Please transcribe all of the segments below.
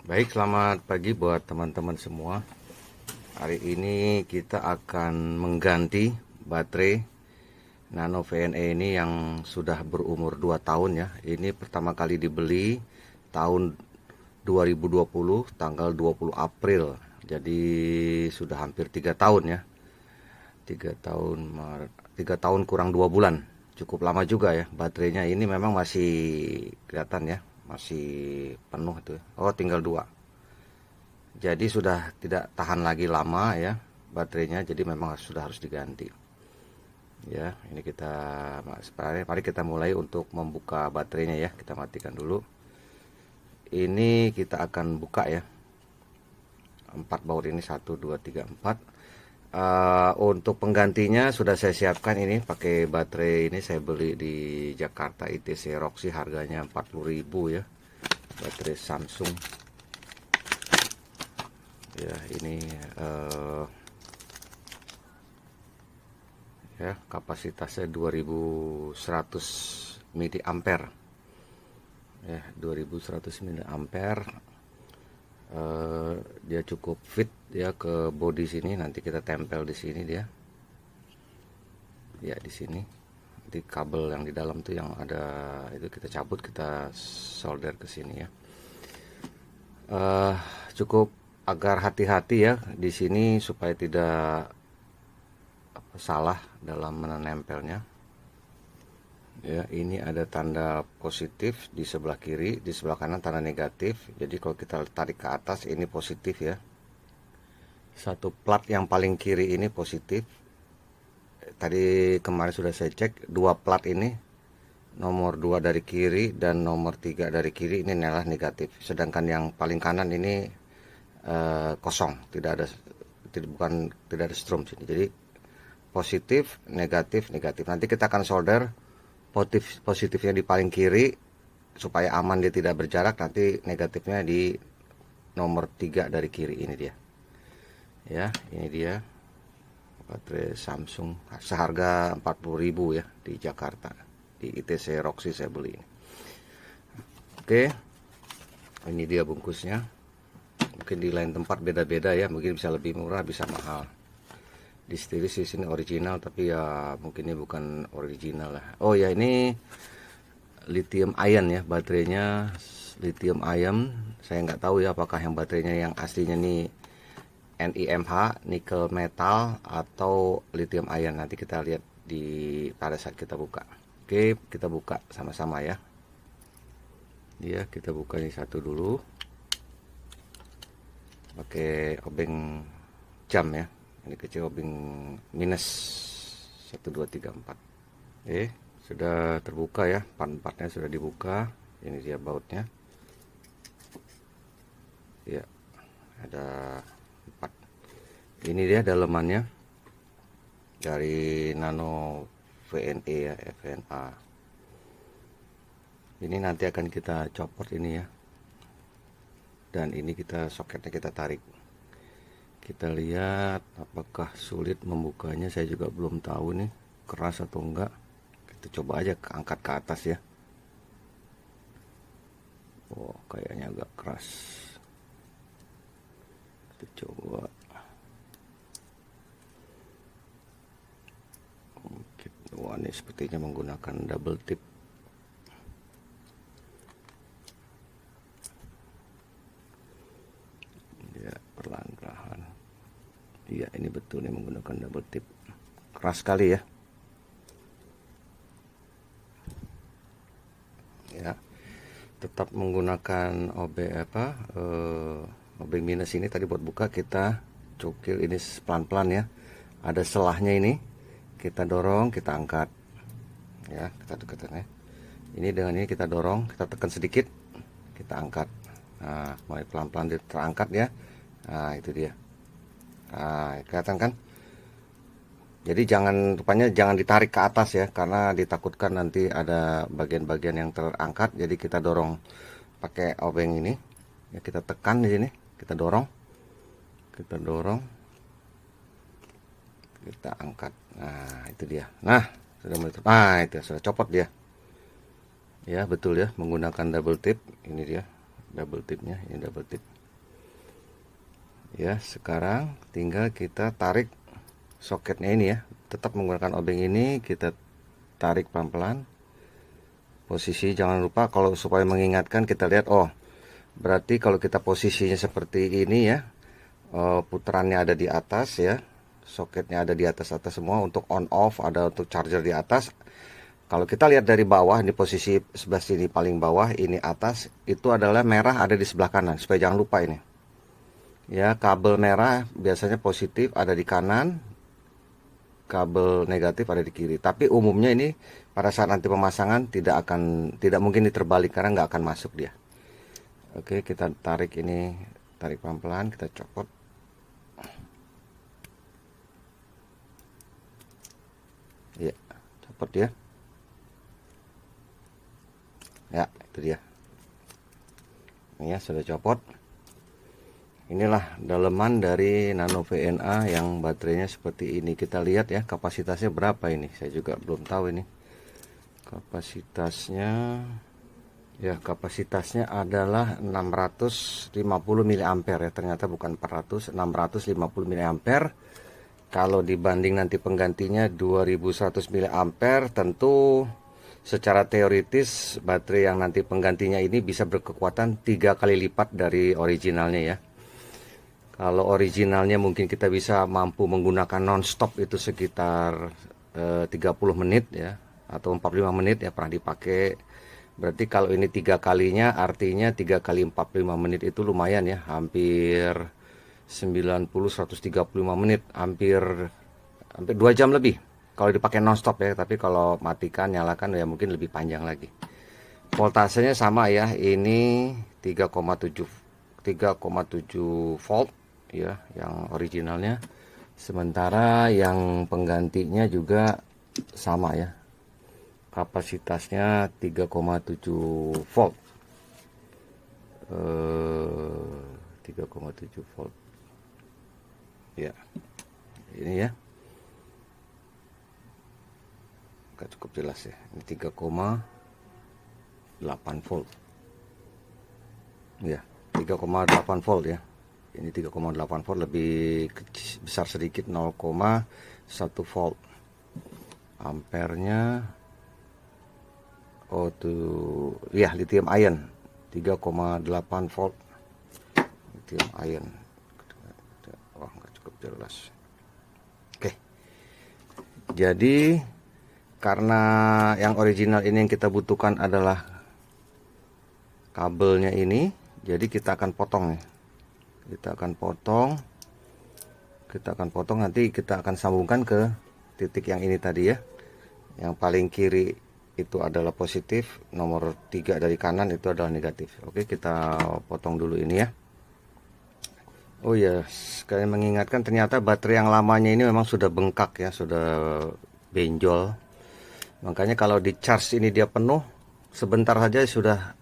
Baik, selamat pagi buat teman-teman semua. Hari ini kita akan mengganti baterai Nano VNE ini yang sudah berumur 2 tahun ya. Ini pertama kali dibeli tahun 2020 tanggal 20 April. Jadi sudah hampir 3 tahun ya. 3 tahun kurang 2 bulan. Cukup lama juga ya. Baterainya ini memang masih kelihatan ya, masih penuh tuh. Oh, tinggal 2. Jadi sudah tidak tahan lagi lama ya baterainya, jadi memang sudah harus diganti. Ya, ini mari kita mulai untuk membuka baterainya ya. Kita matikan dulu. Ini kita akan buka ya. 4 baut ini 1 2 3 4. Untuk penggantinya sudah saya siapkan, ini pakai baterai ini saya beli di Jakarta ITC Roxy, harganya 40.000 ya. Baterai Samsung. Ya, ini ya kapasitasnya 2100 mAh ya, 2100 mAh. Dia cukup fit ya ke bodi sini. Nanti kita tempel di sini dia ya, di sini nanti kabel yang di dalam tuh yang ada itu kita cabut, kita solder ke sini ya. Cukup agar hati-hati ya di sini supaya tidak salah dalam menempelnya ya. Ini ada tanda positif di sebelah kiri, di sebelah kanan tanda negatif. Jadi kalau kita tarik ke atas ini positif ya. Satu plat yang paling kiri ini positif. Tadi kemarin sudah saya cek, 2 plat ini, nomor 2 dari kiri dan nomor 3 dari kiri ini adalah negatif. Sedangkan yang paling kanan ini kosong, tidak ada strom sini. Jadi positif, negatif, negatif. Nanti kita akan solder positifnya di paling kiri supaya aman, dia tidak berjarak. Nanti negatifnya di nomor 3 dari kiri. Ini dia ya, ini dia baterai Samsung seharga 40.000 ya di Jakarta, di ITC Roxy saya beli ini. Oke, ini dia bungkusnya. Mungkin di lain tempat beda-beda ya, mungkin bisa lebih murah, bisa mahal. Di sini original, tapi ya mungkin ini bukan original lah. Oh ya, ini lithium ion ya, baterainya lithium ion. Saya nggak tahu ya apakah yang baterainya yang aslinya nih NiMH, nikel metal, atau lithium ion. Nanti kita lihat pada saat kita buka. Oke, kita buka sama-sama ya. Ya, kita buka ini satu dulu. Pakai obeng jam ya. Ini kecil, obeng minus 1 2 3 4. Sudah terbuka ya, part-partnya sudah dibuka. Ini dia bautnya ya, ada 4. Ini dia dalemannya dari Nano VNE ya, FNA. Ini nanti akan kita copot ini ya, dan ini soketnya kita tarik. Kita lihat apakah sulit membukanya, saya juga belum tahu nih keras atau enggak. Kita coba aja angkat ke atas ya. Oh, kayaknya agak keras. Kita coba. Wah, ini sepertinya menggunakan double tip. Ya, perlahan-lahan. Iya, ini betul nih menggunakan double tip. Keras sekali ya. Ya, tetap menggunakan obeng minus ini tadi buat buka. Kita cukil ini pelan-pelan ya. Ada selahnya ini. Kita dorong, kita angkat. Ya, kita tekan ya. Ini dengan ini kita dorong, kita tekan sedikit, kita angkat. Nah, mulai pelan-pelan terangkat ya. Nah, itu dia. Nah, kelihatan kan? Jadi rupanya jangan ditarik ke atas ya, karena ditakutkan nanti ada bagian-bagian yang terangkat. Jadi kita dorong pakai obeng ini. Ya, kita tekan di sini, kita dorong. Kita angkat. Nah, itu dia. Nah, itu sudah copot dia. Ya, betul ya, menggunakan double tip. Ini dia. double tipnya, ini double tip ya. Sekarang tinggal kita tarik soketnya ini ya, tetap menggunakan obeng ini, kita tarik pelan-pelan. Posisi jangan lupa, kalau supaya mengingatkan kita lihat, oh berarti kalau kita posisinya seperti ini ya, putarannya ada di atas ya, soketnya ada di atas semua, untuk on off ada, untuk charger di atas. Kalau kita lihat dari bawah, ini posisi sebelah sini paling bawah, ini atas, itu adalah merah ada di sebelah kanan, supaya jangan lupa ini ya. Kabel merah biasanya positif ada di kanan, kabel negatif ada di kiri. Tapi umumnya ini pada saat nanti pemasangan tidak mungkin diterbalik, karena nggak akan masuk dia. Oke, kita tarik ini, tarik pelan-pelan, kita copot. Ya, copot ya. Ya, itu dia. Ini ya, sudah copot. Inilah daleman dari Nano VNA yang baterainya seperti ini. Kita lihat ya, kapasitasnya berapa ini. Saya juga belum tahu ini. Kapasitasnya ya, kapasitasnya adalah 650 mAh ya. Ternyata bukan 400, 650 mAh. Kalau dibanding nanti penggantinya 2100 mAh, tentu secara teoritis baterai yang nanti penggantinya ini bisa berkekuatan 3 kali lipat dari originalnya ya. Kalau originalnya mungkin kita bisa mampu menggunakan non-stop itu sekitar 30 menit ya, atau 45 menit ya, pernah dipakai. Berarti kalau ini 3 kalinya, artinya 3 kali 45 menit itu lumayan ya, hampir 90-135 menit, hampir 2 jam lebih kalau dipakai non-stop ya. Tapi kalau matikan nyalakan ya mungkin lebih panjang lagi. Voltasenya sama ya, ini 3,7 volt ya yang originalnya, sementara yang penggantinya juga sama ya, kapasitasnya 3,7 volt. 3,7 volt ya, ini ya nggak cukup jelas ya, ini 3,8 volt ya, 3,8 volt ya. Ini 3,8 volt, lebih besar sedikit, 0,1 volt. Ampernya tuh ya, lithium ion 3,8 volt, lithium ion. Wah, nggak cukup jelas. Oke, jadi karena yang original ini yang kita butuhkan adalah kabelnya ini, jadi kita akan potong nih. Kita akan potong, nanti kita akan sambungkan ke titik yang ini tadi ya. Yang paling kiri itu adalah positif, nomor 3 dari kanan itu adalah negatif. Oke, kita potong dulu ini ya. Oh ya, sekalian mengingatkan, ternyata baterai yang lamanya ini memang sudah bengkak ya, sudah benjol. Makanya kalau di charge ini dia penuh, sebentar saja sudah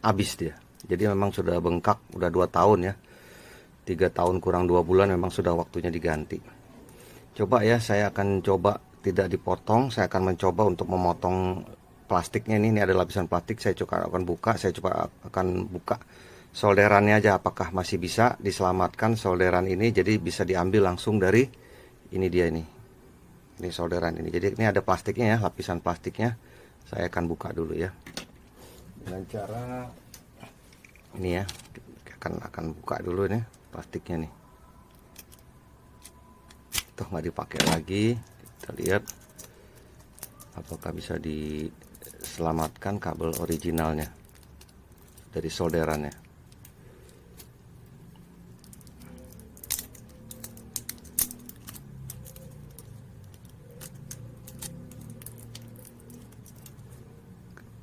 habis dia. Jadi memang sudah bengkak, udah 2 tahun ya. 3 tahun kurang 2 bulan memang sudah waktunya diganti. Coba ya, saya akan coba tidak dipotong, saya akan mencoba untuk memotong plastiknya ini ada lapisan plastik, saya coba akan buka solderannya aja, apakah masih bisa diselamatkan solderan ini, jadi bisa diambil langsung dari ini dia ini solderan ini. Jadi ini ada plastiknya ya, lapisan plastiknya, saya akan buka dulu ya dengan cara ini ya. Akan buka dulu nih plastiknya nih, toh nggak dipakai lagi. Kita lihat apakah bisa diselamatkan kabel originalnya dari solderannya.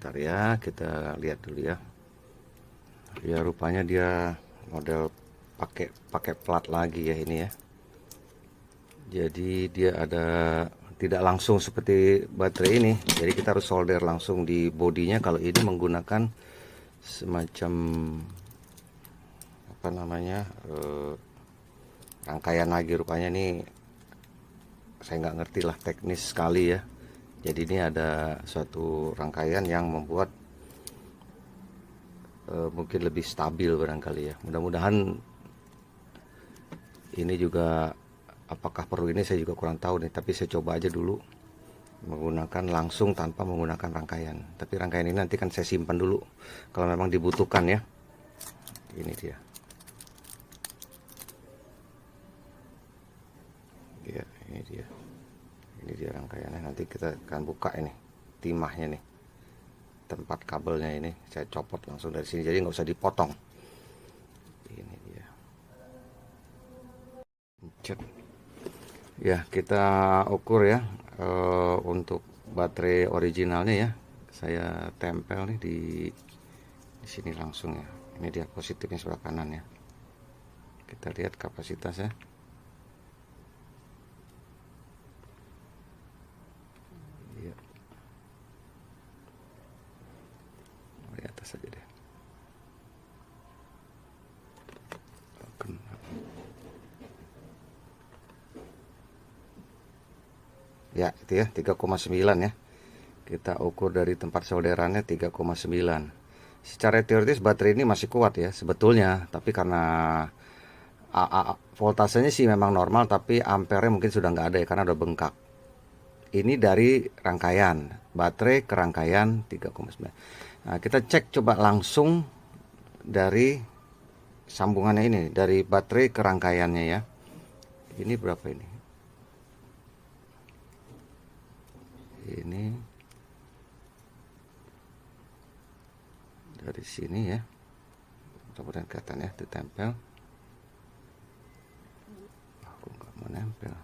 Bentar ya, kita lihat dulu ya. Ya, rupanya dia model pakai plat lagi ya ini ya. Jadi dia ada tidak langsung seperti baterai ini. Jadi kita harus solder langsung di bodinya. Kalau ini menggunakan semacam apa namanya, rangkaian lagi rupanya. Nih saya nggak ngerti lah, teknis sekali ya. Jadi ini ada suatu rangkaian yang membuat mungkin lebih stabil barangkali ya. Mudah-mudahan ini juga, apakah perlu ini saya juga kurang tahu nih, tapi saya coba aja dulu menggunakan langsung tanpa menggunakan rangkaian. Tapi rangkaian ini nanti kan saya simpan dulu kalau memang dibutuhkan ya. Ini dia. Ya, ini dia. Ini dia rangkaiannya. Nanti kita akan buka ini timahnya nih. Tempat kabelnya ini saya copot langsung dari sini, jadi nggak usah dipotong. Ini dia. Cek. Ya, kita ukur ya untuk baterai originalnya ya. Saya tempel nih di sini langsung ya. Ini dia positifnya sebelah kanan ya. Kita lihat kapasitasnya. Ya. Di atas saja deh. Ya, itu ya 3,9 ya. Kita ukur dari tempat solderannya 3,9. Secara teoritis baterai ini masih kuat ya sebetulnya, tapi karena voltasenya sih memang normal, tapi ampere mungkin sudah nggak ada ya karena udah bengkak. Ini dari rangkaian, baterai ke rangkaian 3,9. Nah, kita cek coba langsung dari sambungannya ini, dari baterai ke rangkaiannya ya. Ini berapa ini? Ini dari sini ya, mudah-mudahan kelihatan ya, ditempel. Aku nggak mau nempel,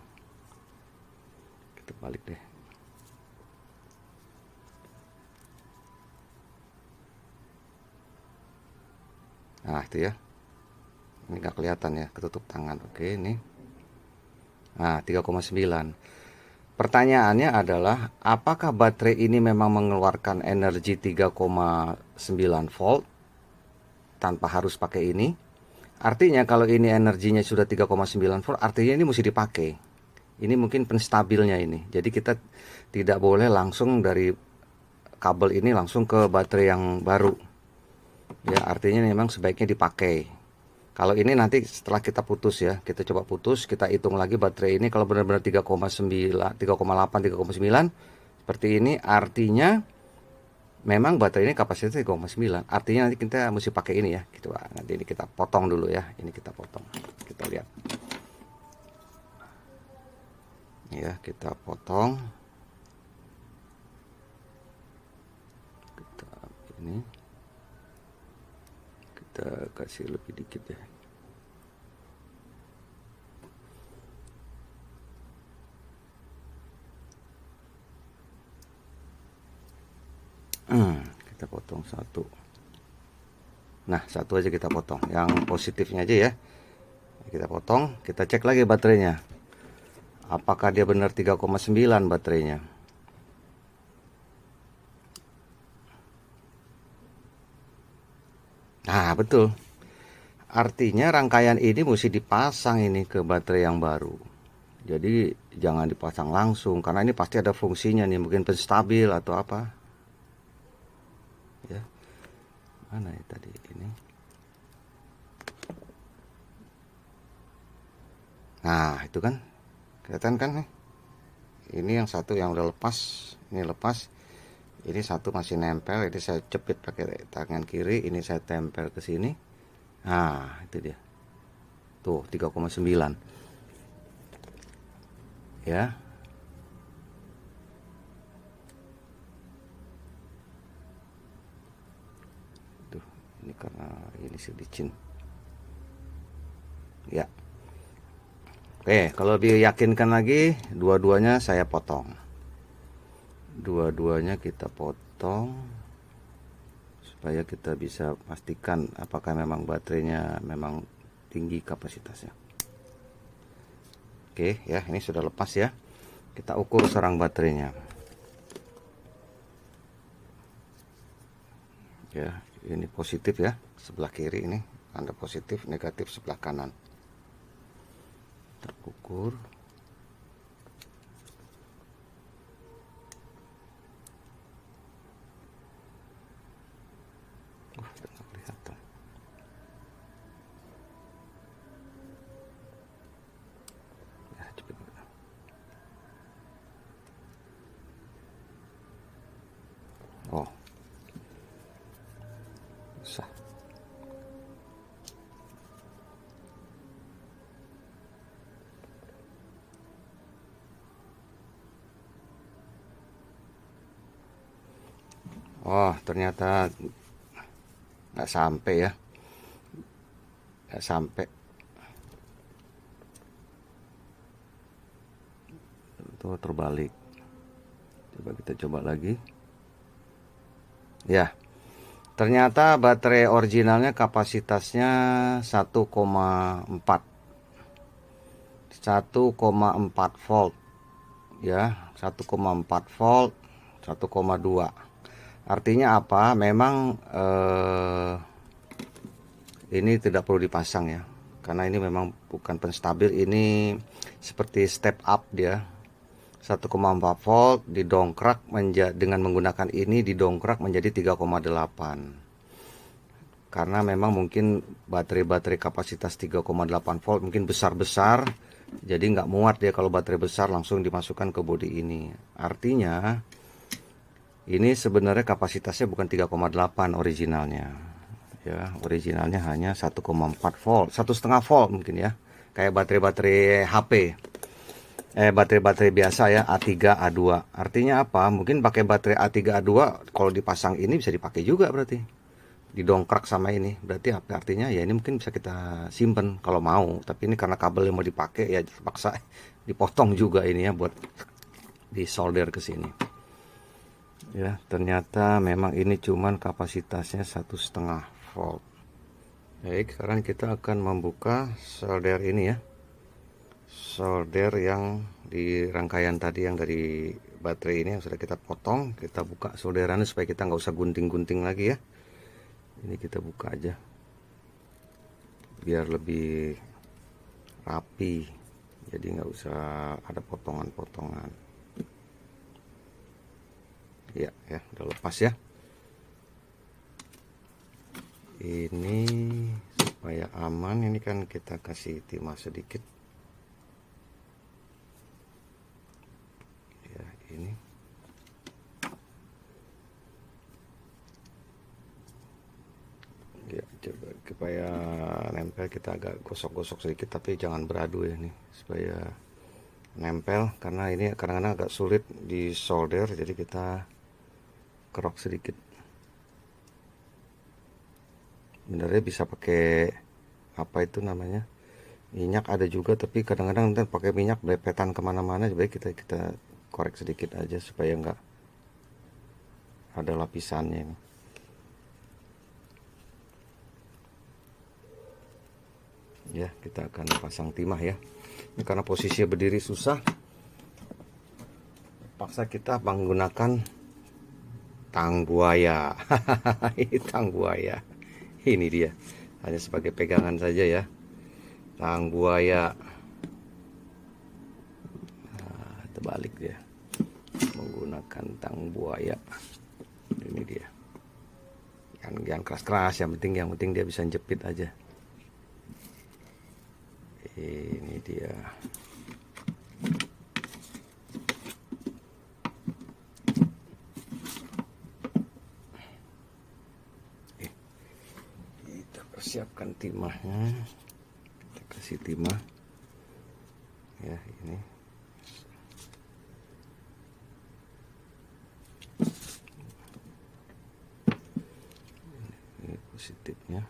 kita balik deh. Nah itu ya, ini nggak kelihatan ya, ketutup tangan. Oke, ini nah 3,9. Pertanyaannya adalah, apakah baterai ini memang mengeluarkan energi 3,9 volt tanpa harus pakai ini? Artinya kalau ini energinya sudah 3,9 volt, artinya ini mesti dipakai. Ini mungkin penstabilnya ini. Jadi kita tidak boleh langsung dari kabel ini langsung ke baterai yang baru. Ya, artinya memang sebaiknya dipakai. Kalau ini nanti setelah kita putus ya, kita coba putus, kita hitung lagi baterai ini kalau benar-benar 3,9, 3,8, 3,9 seperti ini, artinya memang baterai ini kapasitasnya 3,9. Artinya nanti kita mesti pakai ini ya, gitu. Nanti ini kita potong dulu ya. Ini kita potong. Kita lihat. Ya, kita potong. Kita ini kita kasih lebih dikit ya. Kita potong satu. Nah, satu aja kita potong, yang positifnya aja ya. Kita potong, kita cek lagi baterainya. Apakah dia benar 3,9 baterainya? Nah, betul. Artinya rangkaian ini mesti dipasang ini ke baterai yang baru. Jadi jangan dipasang langsung, karena ini pasti ada fungsinya nih, mungkin penstabil atau apa. Ya. Mana ya tadi ini? Nah, itu kan kelihatan kan nih. Ini yang satu yang udah lepas, ini lepas. Ini satu masih nempel, ini saya jepit pakai tangan kiri, ini saya tempel ke sini. Nah, itu dia. Tuh, 3,9. Ya. Tuh, ini karena ini sedikit. Ya. Oke, kalau diyakinkan lagi, dua-duanya saya potong. Dua-duanya kita potong supaya kita bisa pastikan apakah memang baterainya memang tinggi kapasitasnya. Oke ya, ini sudah lepas ya. Kita ukur sarang baterainya. Ya, ini positif ya, sebelah kiri ini tanda positif, negatif sebelah kanan. Kita ukur. Oh, sah. Oh, ternyata nggak sampai ya, nggak sampai. Tuh terbalik. Coba kita coba lagi. Ya, ternyata baterai originalnya kapasitasnya 1,4 volt ya, 1,4 volt, 1,2. Artinya apa? Memang ini tidak perlu dipasang ya, karena ini memang bukan penstabil, ini seperti step up dia. 1,4 volt didongkrak dengan menggunakan ini didongkrak menjadi 3,8, karena memang mungkin baterai-baterai kapasitas 3,8 volt mungkin besar-besar, jadi nggak muat dia kalau baterai besar langsung dimasukkan ke bodi ini. Artinya ini sebenarnya kapasitasnya bukan 3,8 originalnya ya, originalnya hanya 1,4 volt, 1,5 volt mungkin ya, kayak baterai-baterai HP, baterai-baterai biasa ya, A3 A2. Artinya apa? Mungkin pakai baterai A3 A2 kalau dipasang ini bisa dipakai juga, berarti didongkrak sama ini. Berarti apa artinya? Ya ini mungkin bisa kita simpen kalau mau, tapi ini karena kabel yang mau dipakai ya terpaksa dipotong juga ini ya buat disolder ke sini. Ya, ternyata memang ini cuman kapasitasnya 1,5 volt. Baik, sekarang kita akan membuka solder ini ya. Solder yang di rangkaian tadi yang dari baterai ini yang sudah kita potong, kita buka solderannya supaya kita nggak usah gunting-gunting lagi ya. Ini kita buka aja biar lebih rapi, jadi nggak usah ada potongan-potongan. Ya, udah lepas ya. Ini supaya aman, ini kan kita kasih timah sedikit. Ya, ini. Ya, coba supaya nempel kita agak gosok-gosok sedikit, tapi jangan beradu ya nih, supaya nempel, karena ini kadang-kadang agak sulit di solder, jadi kita kerok sedikit. Sebenarnya bisa pakai apa itu namanya, minyak ada juga, tapi kadang-kadang nanti pakai minyak belepetan kemana-mana. Jadi kita korek sedikit aja supaya nggak ada lapisannya ini. Ya, kita akan pasang timah ya. Ini karena posisinya berdiri susah, paksa kita menggunakan tang buaya. Ini tang buaya, ini dia, hanya sebagai pegangan saja ya, tang buaya. Nah, terbalik dia, menggunakan tang buaya. Ini dia, jangan keras-keras, yang penting dia bisa jepit aja. Ini dia. Kita persiapkan timahnya. Kita kasih timah. Ya, ini. Ini positifnya.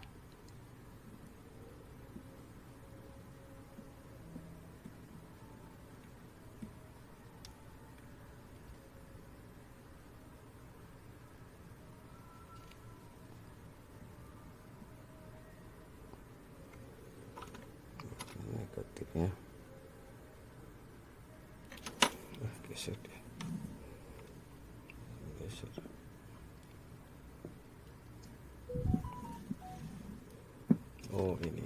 Negatifnya. Geser deh. Geser. Oh, ini.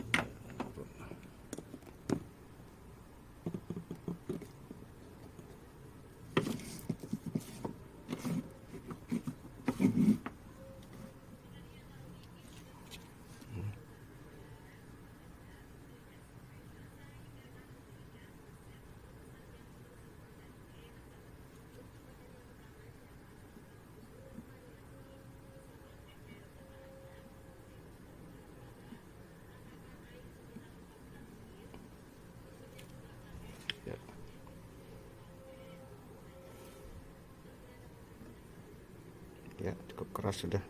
ya, cukup keras sudah.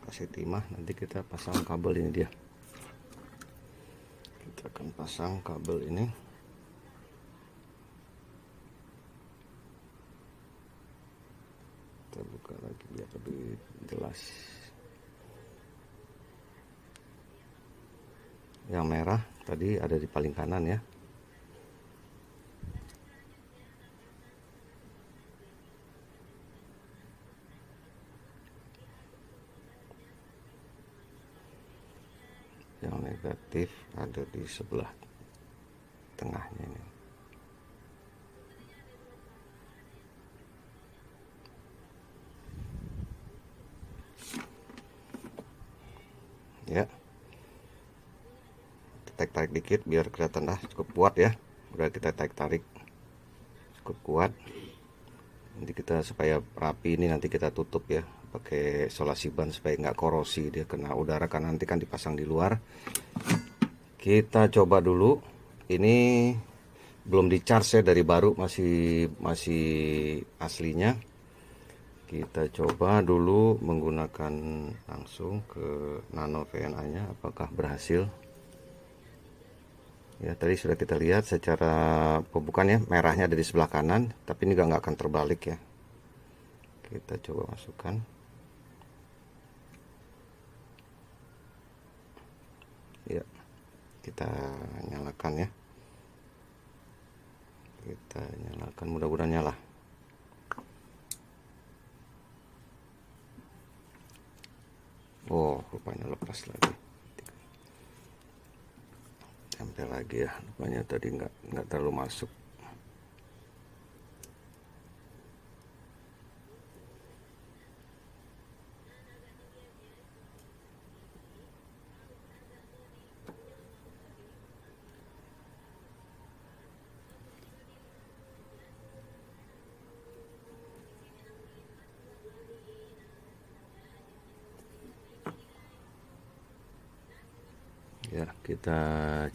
Kasih timah, nanti kita pasang kabel ini dia. Kita akan pasang kabel ini. Kita buka lagi biar lebih jelas. Yang merah tadi ada di paling kanan ya. Yang negatif ada di sebelah tengahnya ini. Ya, tarik-tarik dikit biar kelihatan cukup kuat ya. Udah kita tarik-tarik cukup kuat. Nanti kita supaya rapi ini nanti kita tutup ya pakai isolasi ban supaya nggak korosi, dia kena udara kan nanti kan dipasang di luar. Kita coba dulu, ini belum di charge ya, dari baru, masih aslinya. Kita coba dulu menggunakan langsung ke nano VNA nya apakah berhasil ya. Tadi sudah kita lihat secara pembukaan ya, merahnya ada di sebelah kanan, tapi ini nggak akan terbalik ya. Kita coba masukkan. Ya, kita nyalakan ya. Kita nyalakan, mudah-mudahan nyala. Oh, rupanya lepas lagi. Tempel lagi ya, rupanya tadi nggak terlalu masuk. Ya, kita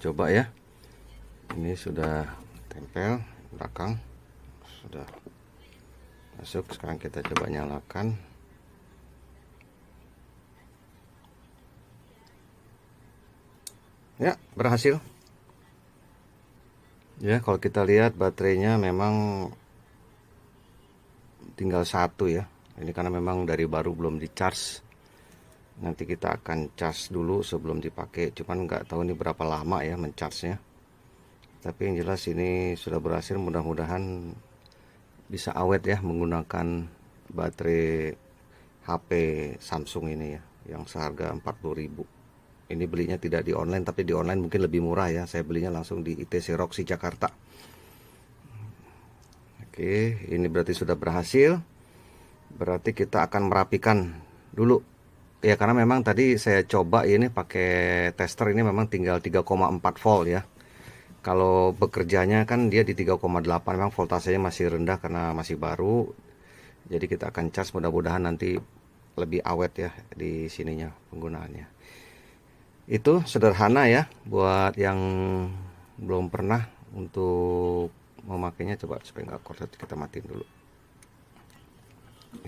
coba ya. Ini sudah tempel belakang, sudah masuk. Sekarang kita coba nyalakan. Ya, berhasil. Ya, kalau kita lihat baterainya memang tinggal satu ya. Ini karena memang dari baru belum di charge. Nanti kita akan cas dulu sebelum dipakai, cuman nggak tahu ini berapa lama ya mencasnya. Tapi yang jelas ini sudah berhasil, mudah-mudahan bisa awet ya menggunakan baterai HP Samsung ini ya, yang seharga 40.000. Ini belinya tidak di online, tapi di online mungkin lebih murah ya. Saya belinya langsung di ITC Roxy Jakarta. Oke, ini berarti sudah berhasil. Berarti kita akan merapikan dulu ya, karena memang tadi saya coba ini pakai tester, ini memang tinggal 3,4 volt ya. Kalau bekerjanya kan dia di 3,8, memang voltasenya masih rendah karena masih baru. Jadi kita akan cas, mudah-mudahan nanti lebih awet ya di sininya penggunaannya. Itu sederhana ya buat yang belum pernah untuk memakainya. Coba supaya nggak korslet, kita matiin dulu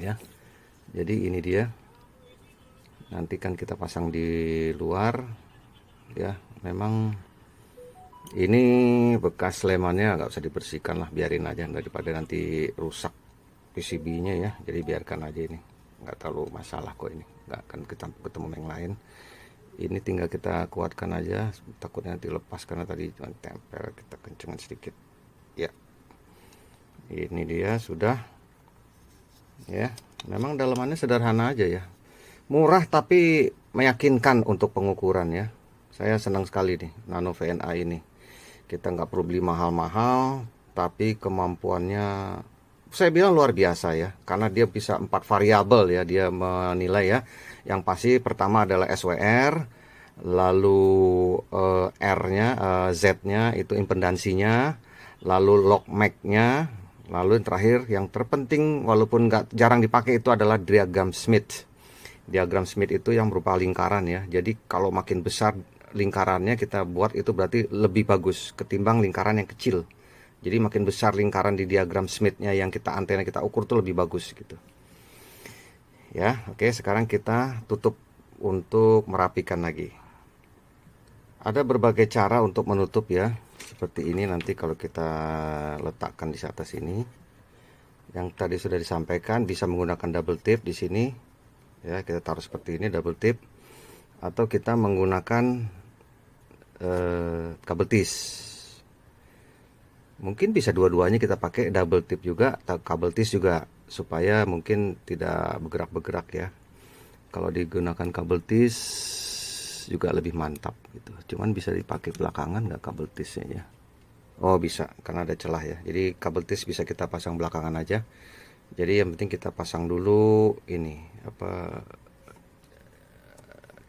ya. Jadi ini dia, nanti kan kita pasang di luar ya. Memang ini bekas lemannya nggak usah dibersihkan lah, biarin aja daripada nanti rusak PCB nya ya. Jadi biarkan aja, ini nggak terlalu masalah kok, ini nggak akan ketemu yang lain. Ini tinggal kita kuatkan aja, takutnya nanti lepas karena tadi cuma tempel, kita kencengkan sedikit ya. Ini dia sudah ya. Memang dalamannya sederhana aja ya, murah tapi meyakinkan untuk pengukuran ya. Saya senang sekali nih nano VNA ini. Kita nggak perlu beli mahal-mahal, tapi kemampuannya saya bilang luar biasa ya, karena dia bisa 4 variabel ya dia menilai ya. Yang pasti pertama adalah SWR, lalu R-nya, Z-nya itu impedansinya, lalu log mag-nya, lalu yang terakhir yang terpenting walaupun nggak jarang dipakai itu adalah diagram Smith. Diagram Smith itu yang berupa lingkaran ya. Jadi kalau makin besar lingkarannya kita buat itu berarti lebih bagus ketimbang lingkaran yang kecil. Jadi makin besar lingkaran di diagram Smith-nya yang kita antena kita ukur tuh lebih bagus gitu. ya. Oke, sekarang kita tutup untuk merapikan lagi. Ada berbagai cara untuk menutup ya. Seperti ini nanti kalau kita letakkan di atas ini. Yang tadi sudah disampaikan, bisa menggunakan double tip di sini. Ya, kita taruh seperti ini double tip, atau kita menggunakan kabel tis. Mungkin bisa dua-duanya kita pakai, double tip juga atau kabel tis juga, supaya mungkin tidak bergerak-bergerak ya. Kalau digunakan kabel tis juga lebih mantap gitu. Cuman bisa dipakai belakangan nggak kabel tisnya ya? Oh bisa, karena ada celah ya. Jadi kabel tis bisa kita pasang belakangan aja. Jadi yang penting kita pasang dulu ini apa,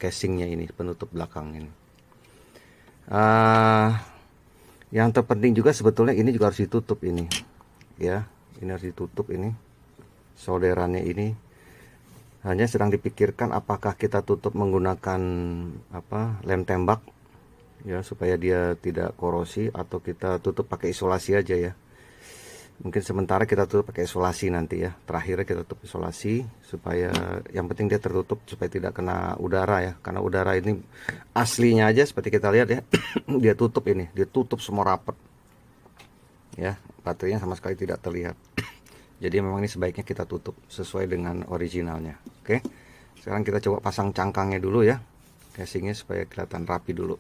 casingnya ini, penutup belakang ini. Yang terpenting juga sebetulnya ini juga harus ditutup ini ya. Ini harus ditutup, ini solderannya ini. Hanya sedang dipikirkan apakah kita tutup menggunakan apa, lem tembak ya, supaya dia tidak korosi, atau kita tutup pakai isolasi aja ya. Mungkin sementara kita tutup pakai isolasi nanti ya. Terakhirnya kita tutup isolasi, supaya yang penting dia tertutup supaya tidak kena udara ya. Karena udara ini aslinya aja seperti kita lihat ya. Dia tutup ini, dia tutup semua rapat ya. Baterainya sama sekali tidak terlihat. Jadi memang ini sebaiknya kita tutup sesuai dengan originalnya. Oke, sekarang kita coba pasang cangkangnya dulu ya, casingnya, supaya kelihatan rapi dulu.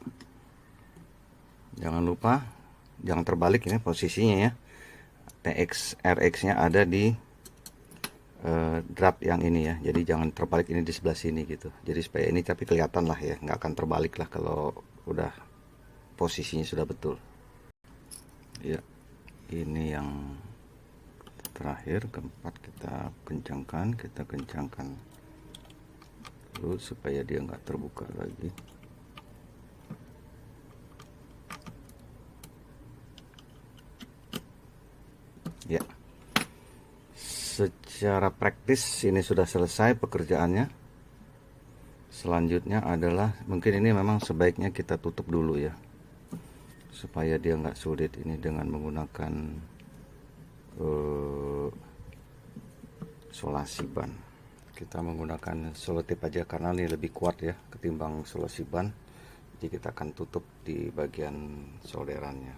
Jangan lupa jangan terbalik ini posisinya ya. TX RX nya ada di drap yang ini ya, jadi jangan terbalik, ini di sebelah sini gitu. Jadi supaya ini tapi kelihatan lah ya, nggak akan terbalik lah kalau udah posisinya sudah betul ya. Ini yang terakhir, keempat, kita kencangkan dulu supaya dia nggak terbuka lagi ya. Secara praktis ini sudah selesai pekerjaannya. Selanjutnya adalah mungkin ini memang sebaiknya kita tutup dulu ya, supaya dia nggak sulit ini dengan menggunakan isolasi ban. Kita menggunakan selotip aja karena ini lebih kuat ya ketimbang isolasi ban. Jadi kita akan tutup di bagian solderannya.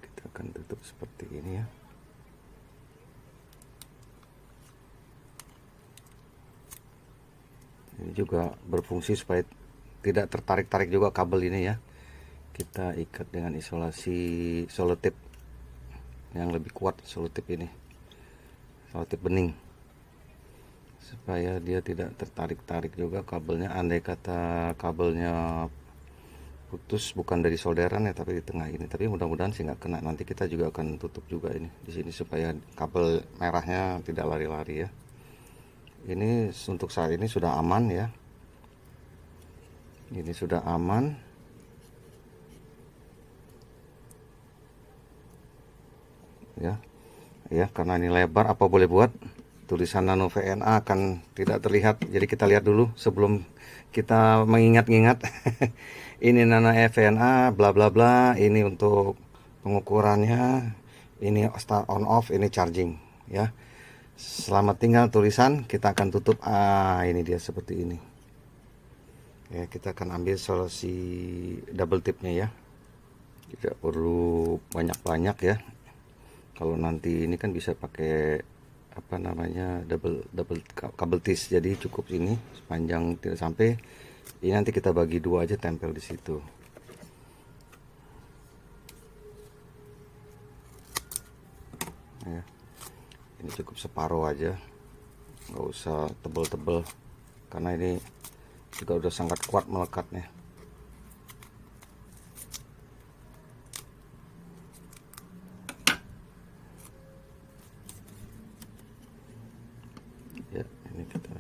Kita akan tutup seperti ini ya. Ini juga berfungsi supaya tidak tertarik-tarik juga kabel ini ya. Kita ikat dengan isolasi selotip yang lebih kuat, selotip ini, selotip bening, supaya dia tidak tertarik-tarik juga kabelnya. Andai kata kabelnya putus bukan dari solderan ya, tapi di tengah ini, tapi mudah-mudahan sih nggak kena. Nanti kita juga akan tutup juga ini di sini supaya kabel merahnya tidak lari-lari ya. Ini untuk saat ini sudah aman ya. Ini sudah aman ya, karena ini lebar, apa boleh buat, tulisan Nano VNA akan tidak terlihat. Jadi kita lihat dulu sebelum kita mengingat-ingat. Ini Nano VNA bla bla bla, ini untuk pengukurannya, ini start on off, ini charging ya. Selamat tinggal tulisan, kita akan tutup. Ini dia seperti ini ya. Kita akan ambil solusi double tipnya ya, tidak perlu banyak-banyak ya. Kalau nanti ini kan bisa pakai apa namanya, double kabel tis, jadi cukup ini sepanjang tidak sampai ini, nanti kita bagi dua aja, tempel di situ ya. Ini cukup separuh aja, nggak usah tebel-tebel karena ini juga udah sangat kuat melekatnya ya. Ini kita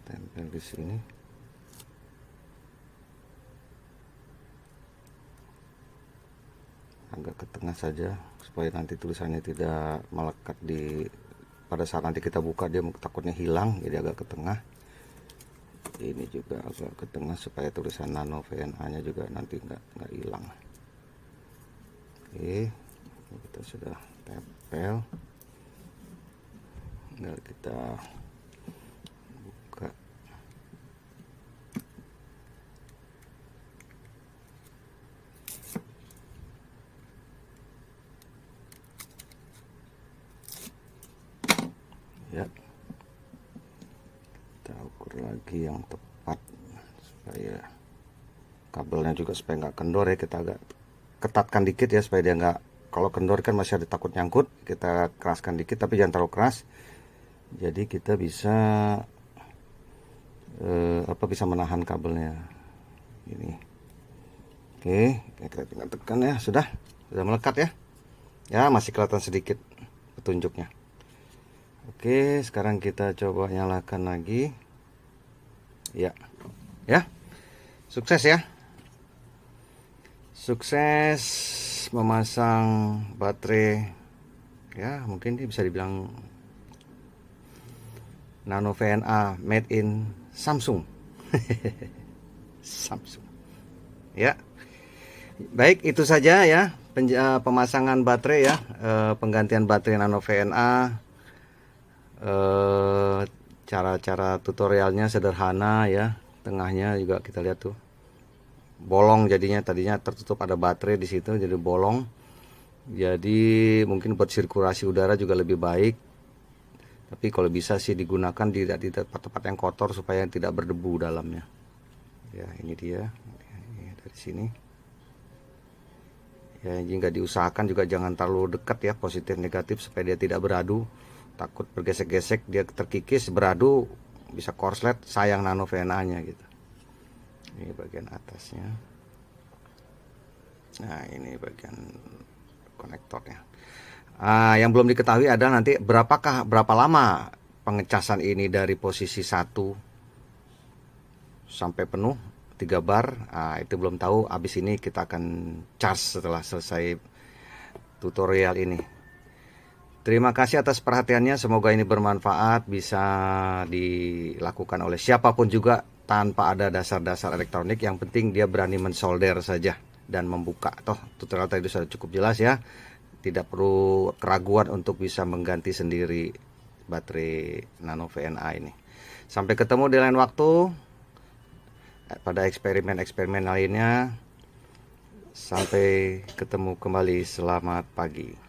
tempel di sini. Agak ke tengah saja supaya nanti tulisannya tidak melekat di, pada saat nanti kita buka dia takutnya hilang, jadi agak ke tengah. Ini juga agak ke tengah supaya tulisan Nano VNA nya juga nanti nggak hilang. Oke, kita sudah tempel. Tinggal kita buka. Ya, kita ukur lagi yang tepat supaya kabelnya juga supaya nggak kendor ya. Kita agak ketatkan dikit ya supaya dia nggak, kalau kendor kan masih ada takut nyangkut. Kita keraskan dikit tapi jangan terlalu keras, jadi kita bisa bisa menahan kabelnya ini. Oke, kita tinggal tekan ya. Sudah melekat ya. Ya, masih kelihatan sedikit petunjuknya. Oke, sekarang kita coba nyalakan lagi. Ya. Sukses ya. Sukses memasang baterai. Ya, mungkin ini bisa dibilang Nano VNA made in Samsung. Samsung. Ya. Baik, itu saja ya pemasangan baterai ya, penggantian baterai Nano VNA. Cara-cara tutorialnya sederhana ya. Tengahnya juga kita lihat tuh bolong, jadinya tadinya tertutup ada baterai di situ jadi bolong. Jadi mungkin buat sirkulasi udara juga lebih baik. Tapi kalau bisa sih digunakan di tempat-tempat yang kotor supaya tidak berdebu dalamnya. Ya, ini dia. Ini dari sini. Ya, jika diusahakan juga jangan terlalu dekat ya, positif negatif, supaya dia tidak beradu. Takut bergesek-gesek, dia terkikis, beradu, bisa korslet, sayang Nano VNA-nya gitu. Ini bagian atasnya. Nah, ini bagian konektornya. Yang belum diketahui adalah nanti berapa lama pengecasan ini dari posisi 1 sampai penuh 3 bar. Itu belum tahu. Habis ini kita akan charge setelah selesai tutorial ini. Terima kasih atas perhatiannya. Semoga ini bermanfaat, bisa dilakukan oleh siapapun juga tanpa ada dasar-dasar elektronik. Yang penting dia berani mensolder saja dan membuka. Toh tutorial tadi sudah cukup jelas ya. Tidak perlu keraguan untuk bisa mengganti sendiri baterai Nano VNA ini. Sampai ketemu di lain waktu pada eksperimen-eksperimen lainnya. Sampai ketemu kembali. Selamat pagi.